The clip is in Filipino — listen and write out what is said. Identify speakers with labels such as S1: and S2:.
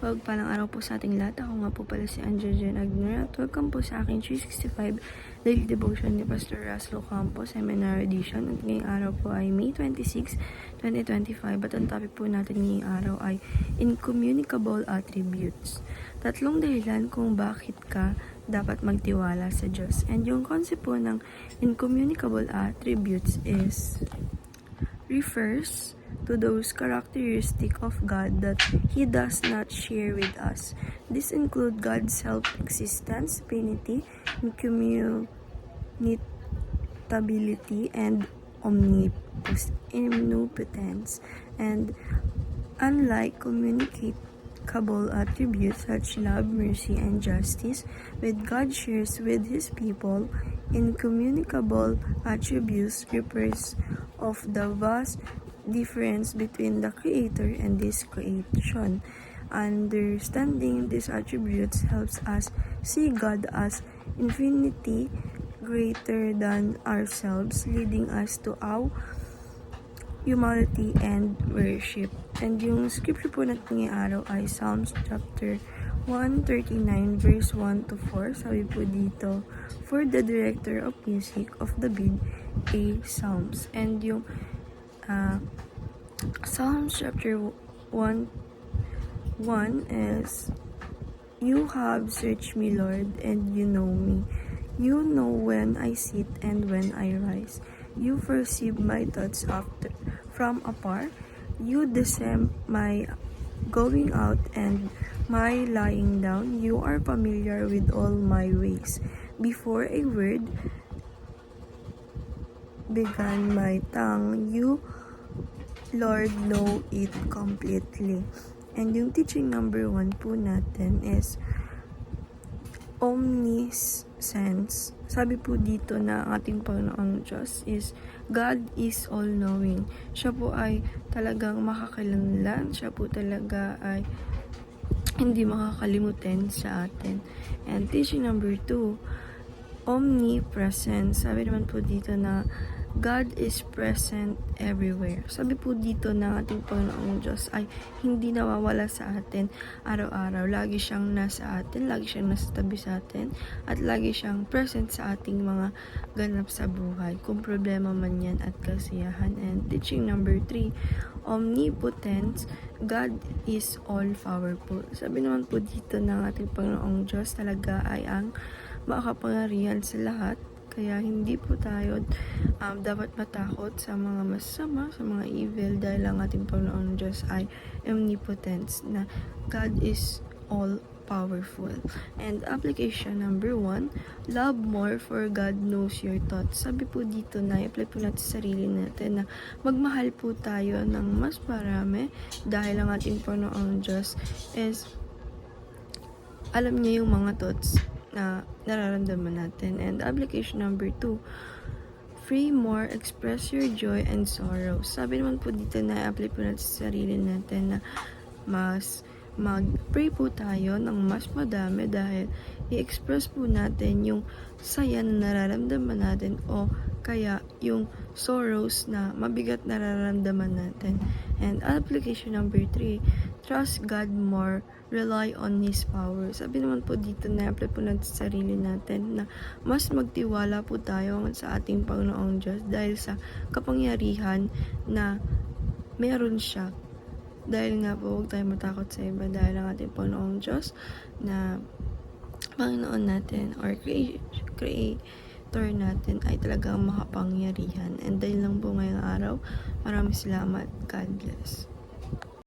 S1: Palang araw po sa ating lahat. Ako nga po pala si Angel Jen Agnera at welcome po sa aking 365 Daily Devotion ni Pastor Russell Ocampo Seminar Edition. At ngayong araw po ay May 26, 2025 at ang topic po natin ngayong araw ay Incommunicable Attributes. Tatlong dahilan kung bakit ka dapat magtiwala sa Diyos. And yung concept po ng Incommunicable Attributes refers to those characteristics of God that He does not share with us. This include God's self-existence, divinity, immutability, and omnipotence. And unlike communicable attributes such love, mercy, and justice, with God shares with His people, incommunicable attributes refers of the vast difference between the Creator and this creation. Understanding these attributes helps us see God as infinity greater than ourselves, leading us to awe, humility, and worship. And yung scripture po natin ngayong araw ay Psalms chapter 139 verse 1 to 4. Sabi po dito, for the director of music of David, a Psalms. And yung Psalms chapter 1 is, you have searched me, Lord, and you know me. You know when I sit and when I rise. You perceive my thoughts from afar. You discern my going out and my lying down. You are familiar with all my ways. Before a word began my tongue, you, Lord, know it completely. And yung teaching number 1 po natin is omniscience. Sabi po dito na ang ating Panginoong Diyos is God is all-knowing. Siya po ay talagang makakalanlan. Siya po talaga ay hindi makakalimutin sa atin. And teaching number 2, omnipresence. Sabi naman po dito na God is present everywhere. Sabi po dito na ating Panginoong Diyos ay hindi nawawala sa atin araw-araw. Lagi siyang nasa atin, lagi siyang nasa tabi sa atin, at lagi siyang present sa ating mga ganap sa buhay, kung problema man yan at kasiyahan. And teaching number 3, omnipotence. God is all-powerful. Sabi naman po dito ng ating Panginoong Diyos talaga ay ang makapangyarihan sa lahat. Kaya hindi po tayo dapat matakot sa mga masama, sa mga evil, dahil ang ating Panginoon Diyos ay omnipotence, na God is all-powerful. And application number 1, love more for God knows your thoughts. Sabi po dito na i-apply po natin sa sarili natin na magmahal po tayo ng mas marami dahil ang ating Panginoon Diyos is alam niya yung mga thoughts na nararamdaman natin. And application number 2, free more, express your joy and sorrow. Sabi naman po dito na apply po natin sa sarili natin na mas mag-pray po tayo ng mas madami dahil i-express po natin yung saya na nararamdaman natin o kaya yung sorrows na mabigat nararamdaman natin. And application number 3, trust God more, rely on His power. Sabi naman po dito na apply po natin sa sarili natin na mas magtiwala po tayo sa ating Panginoong Diyos dahil sa kapangyarihan na meron siya. Dahil nga po, huwag tayo matakot sa iba dahil ang ating Panginoong Diyos na Panginoon natin or Creator natin ay talagang makapangyarihan. And dahil lang po ngayong araw, maraming salamat. God bless.